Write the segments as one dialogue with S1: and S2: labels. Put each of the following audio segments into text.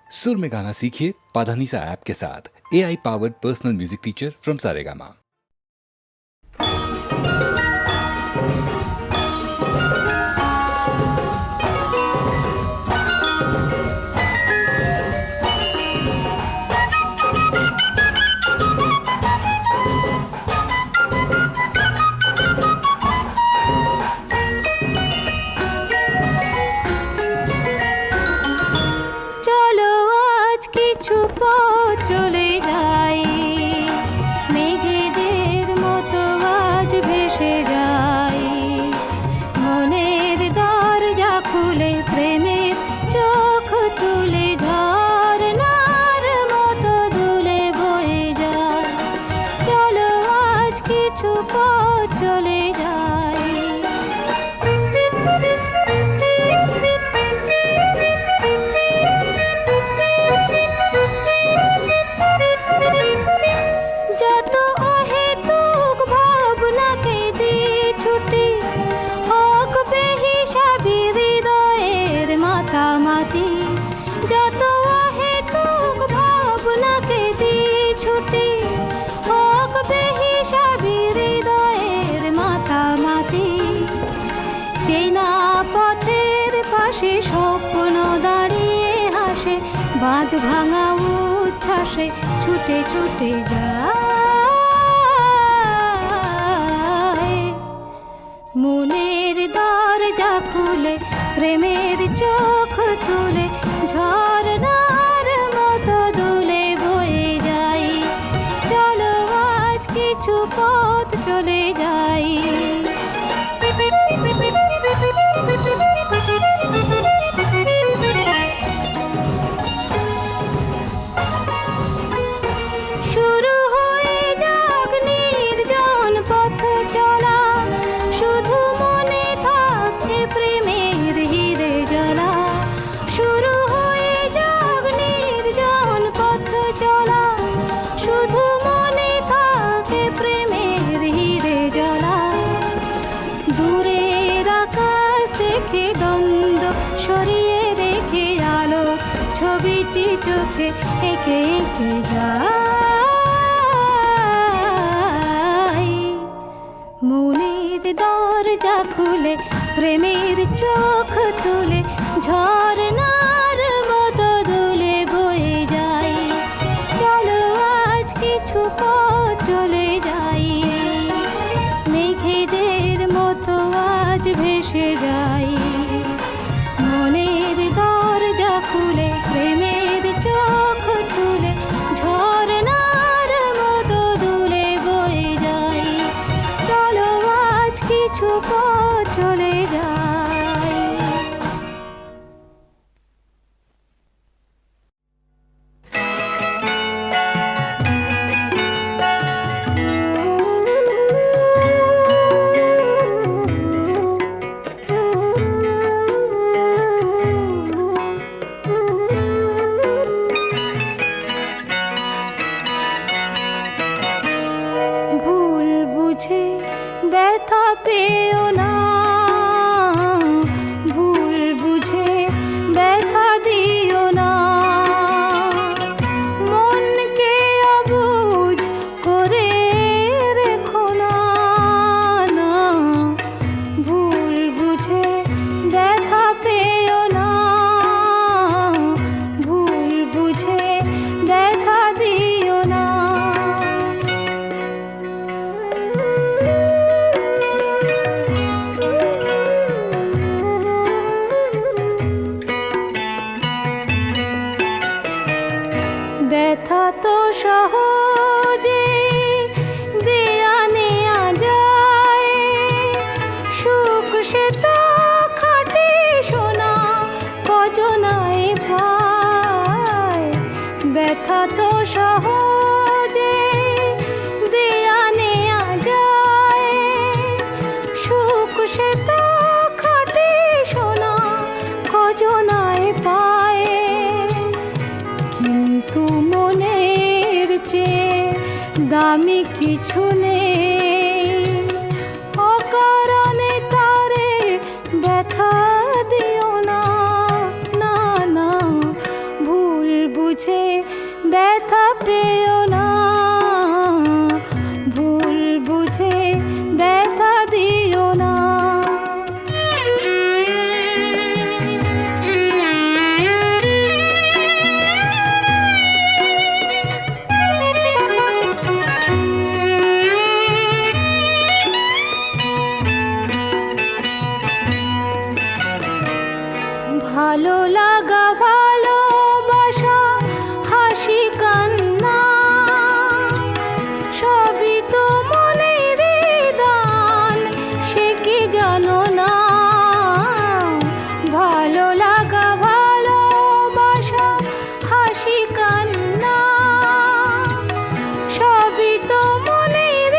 S1: सुर में गाना सीखिए पाधानीसा ऐप के साथ। AI powered personal music teacher from Saregama.
S2: বাঁধ ভাঙা উচ্ছ্বাসে ছুটে ছুটে যায়, মনের দরজা খুলে প্রেমের চোখ তুলে ঝরনার মতো দুলে বয়ে যাই। চলো আজ কিছু পথ চলে যাই। ছবিটি চোখে এঁকে এঁকে যাই, মনের দরজা খুলে প্রেমের চোখ তুলে ঝরনার মতো দুলে বয়ে যাই। চলো আজ কিছু পথ চলে যাই, মেঘেদের মতো আজ ভেসে যাই। মনের দরজা খুলে প্রেমের চোখ তুলে ঝরনার মতো দুলে বয়ে যাই। চলো আজ কিছু পথ চলে যাই। ব্যথা পেও না, ভুল বুঝে ব্যথা দিও না, মনকে অবুঝ করে রেখো না, না ভুল বুঝে ব্যথা পেও না, ভুল বুঝে ব্যথা দিও না। ব্যথা তো সহজে দেয়া নেয়া যায়, সুখ সে তো খাটে সোনা কজনায় পায়। ব্যথা তো সহজে দেয়া নেয়া যায়, সুখ সে তো খাটে সোনা কজনায় পায়। কিন্তু মনের চেয়ে দামি কিছু নেই, অকারণে তারে ব্যথা দিও না, না না ভুল বুঝে ব্যথা পেও না, ভুল বুঝে ব্যথা দিও না। ভালো লাগা ভালোবাসা হাসি কান্না সবই তো মনের দান, সে কি জানো না? ভালো লাগা ভালোবাসা হাসি কান্না সবই তো মনের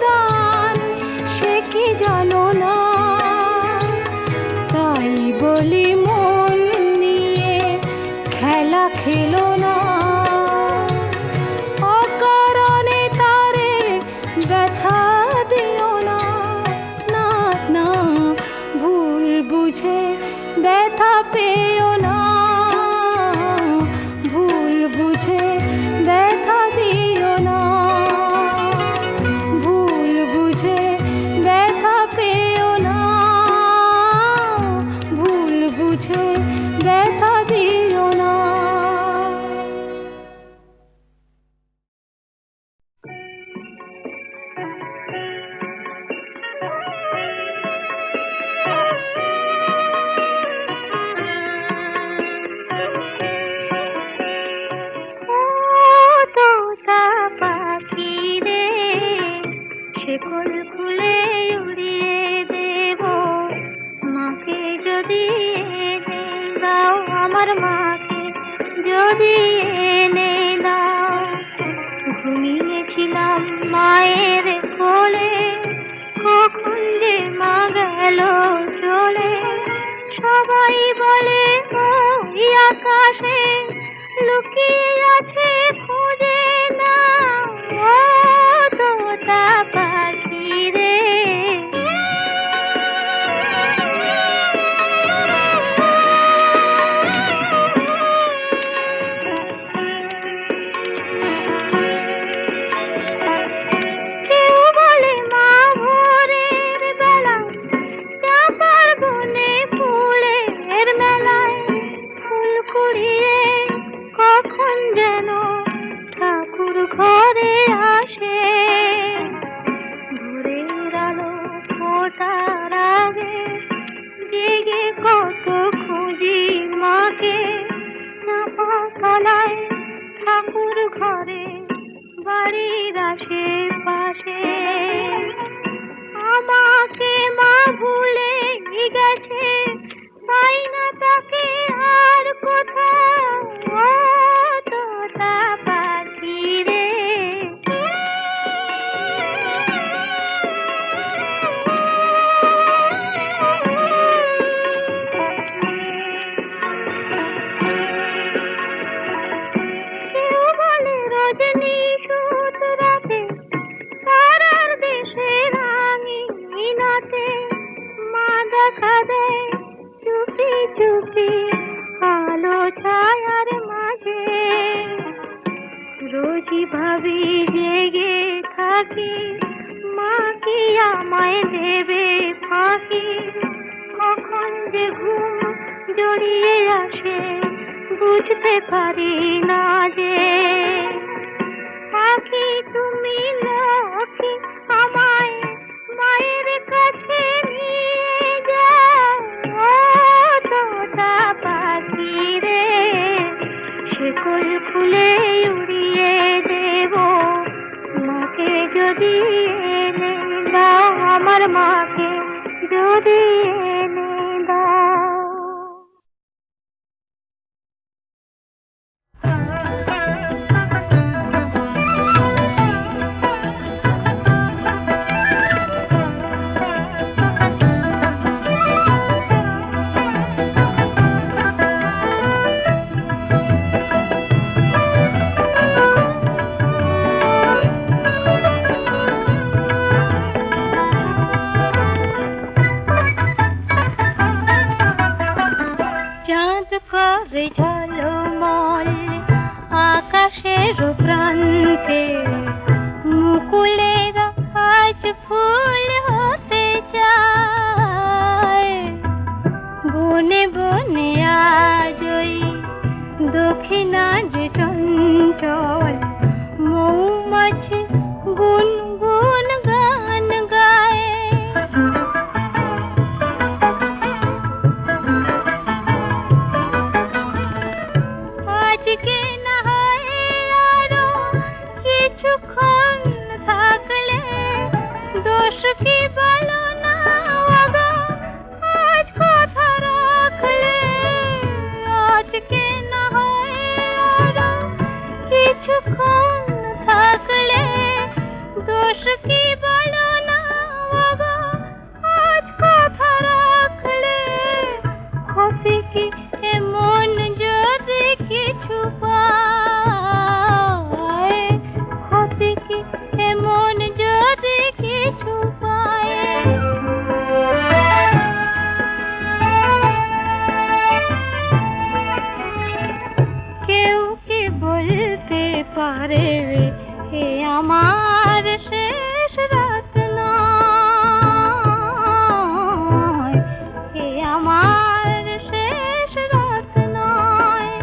S2: দান, সে কি জানো না? তাই বলি মন নিয়ে খেলা খেলো না, অকারণে তারে ব্যথা দিও না। না না, ভুল বুঝে ব্যথা পেও না, ভুল বুঝে ব্যথা দিও না, ভুল বুঝে ব্যথা পেও না, ভুল বুঝে ব্যথা দিও না। তোতা পাখি রে, শেকল খুলে উড়িয়ে দেব, মাকে যদি এনে দাও, আমার মাকে যদি এনে দাও। ঘুমিয়েছিলাম মায়ের কোলে, কখন যে মা গেল চলে। সবাই বলে ওই আকাশে লুকিয়ে আছে, খুঁজে না ও তোতা পাখি রে। কেউ বলে মা ভোরের বেলায় চাঁপার বনে ফুলের মেলায় ফুল কুড়িয়ে কখন যেন ঠাকুর ঘরে আসে। ভোরের আলো ফোটার আগে জেগে কত খুঁজি মাকে, চাঁপা তলায় ঠাকুর ঘরে বাড়ির আশেপাশে। আমাকে মা ভুলে গেছে, পাই না তাকে আর কোথাও, ও তোতা পাখি রে। কেউ বলে রজনী সুত রাতে তারার দেশে রাঙিনাতে মা দেখা দেয় চুপি চুপি আলো ছায়ার মাঝে। রোজই ভাবি জেগে থাকি, মা কি আমায় দেবে ফাঁকি। কখন যে ঘুম জড়িয়ে আসে বুঝতে পারি না যে। পাখি তুমি লক্ষ্মী, আমায় মায়ের কাছে নিয়ে যাও, ও তোতা পাখি রে। শেকল খুলে উড়িয়ে দেব, মাকে যদি এনে দাও, আমার মাকে যদি এনে দাও। চঞ্চল মৌমাছি গুনগুন গান গায়। আজকে না হয় আরো কিছুক্ষণ থাকলে দোষ কি বলো না ওগো, আজ কথা রাখলে। আজকে না হয় আরো কিছুক্ষণ থাকলে দোষ কি বলো না ওগো, আজ কথা রাখলে। ক্ষতি কি এমন যদি কিছু পায়, ক্ষতি কি এমন যদি কিছু পায়। কেউ কি বলতে পারে এ আমার শেষ রাত নয়, এ আমার শেষ রাত নয়।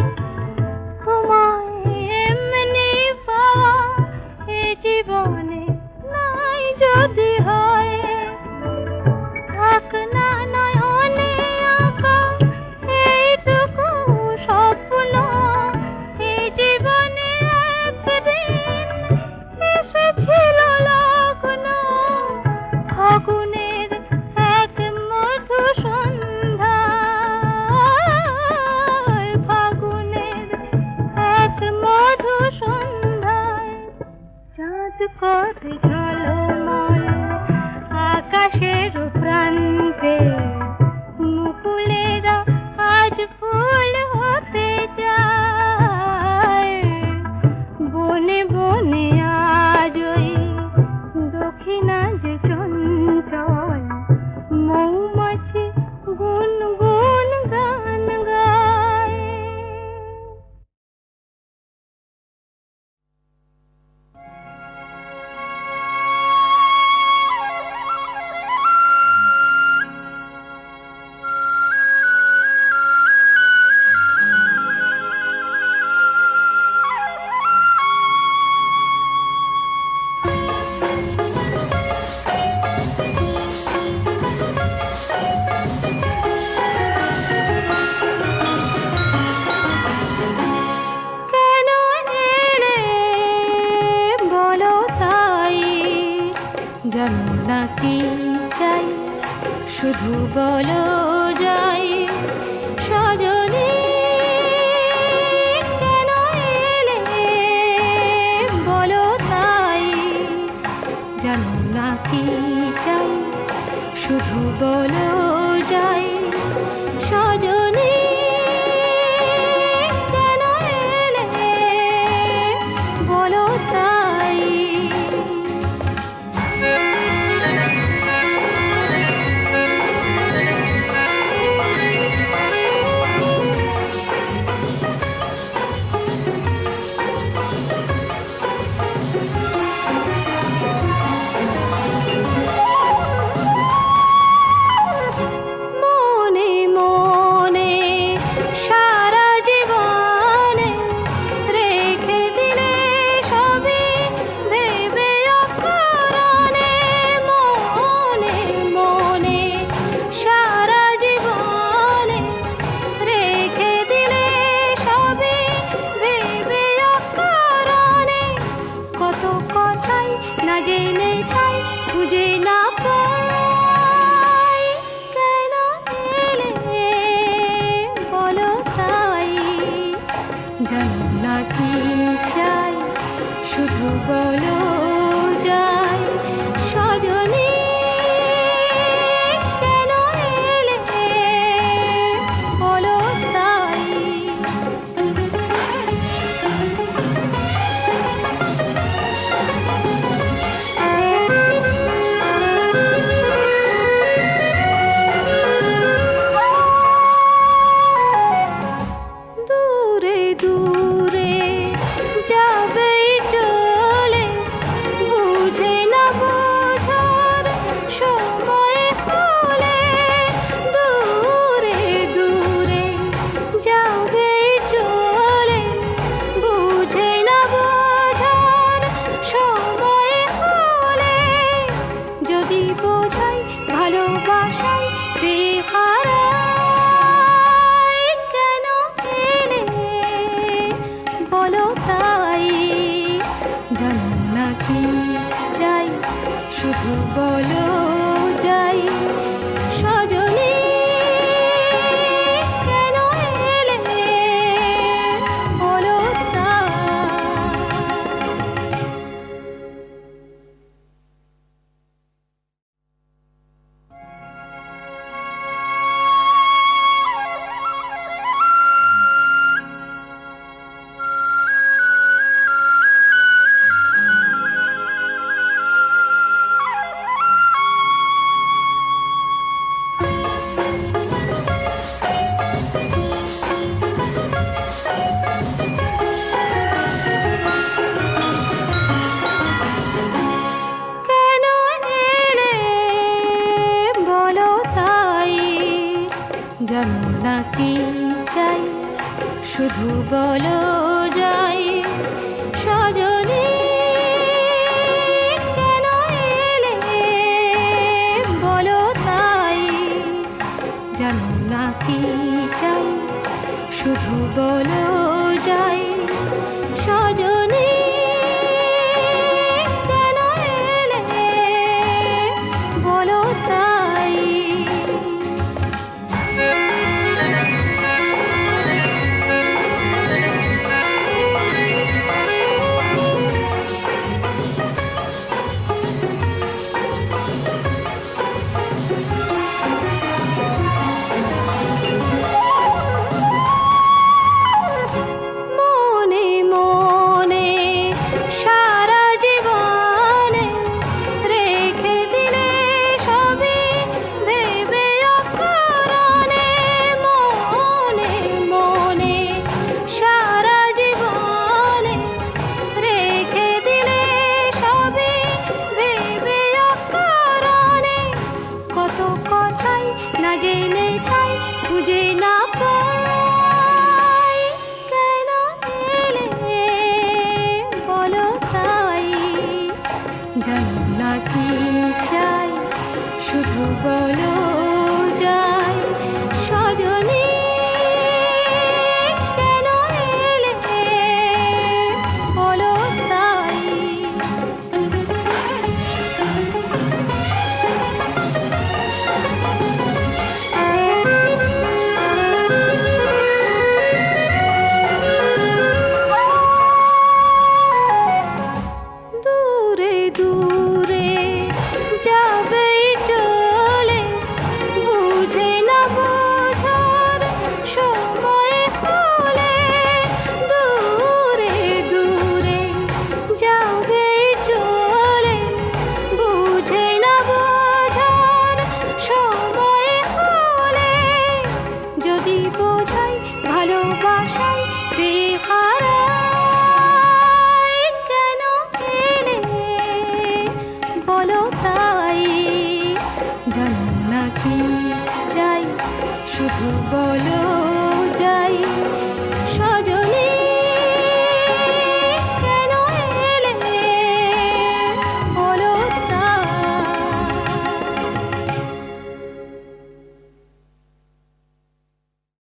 S2: তোমায় এমনি পাওয়া এ জীবনে নাই যদি হয়। থাক না নয়নে আঁকা এইটুকু স্বপ্ন, এই জীবনে একদিন এসেছিল লগ্ন। ফাগুনের এক মধু সন্ধ্যায়, ফাগুনের এক মধু সন্ধ্যায় চাঁদ করে ঝলমল আকাশের প্রান্তে। মুকুলেরা আজ ফুল হতে যায়, বনে বনে আজ ওই দক্ষিণা যে চঞ্চল মৌমাছি গুনগুন গান গায়। কেন এলে বলো তাই, জানো না কি চাই, শুধু বলো যাই সজনী। কেন এলে বলো তাই, জানো না কি চাই, শুধু বলো যাই সজনী। কেন এলে বলো তাই। মনে মনে সারা জীবনে রেখে দিলে সবই ভেবে অকারণে। মনে মনে সারা জীবনে রেখে দিলে সবই ভেবে অকারণে। কত কথাই না জেনে তাই খুঁজে না পাই। কেন এলে বলো তাই, জানো না কি চাই, শুধু বলো যাই সজনী। কেন এলে বলো তাই। দূরে দূরে যাবে চলে, বুঝে শুধু বলো যাই সজনী কেন এলে বলো তাই জানো না কি চাই শুধু বলো যাই সজনী কেন এলে বলো তাই মনে মনে সারা জীবনে রেখে দিলে সবই ভেবে অকারণে মনে মনে সারা জীবনে রেখে দিলে সবই ভেবে অকারণে কত কথাই না জেনে তাই খুঁজে না পাই কেন এলে বলো তাই জানো না কি চাই শুধু বলো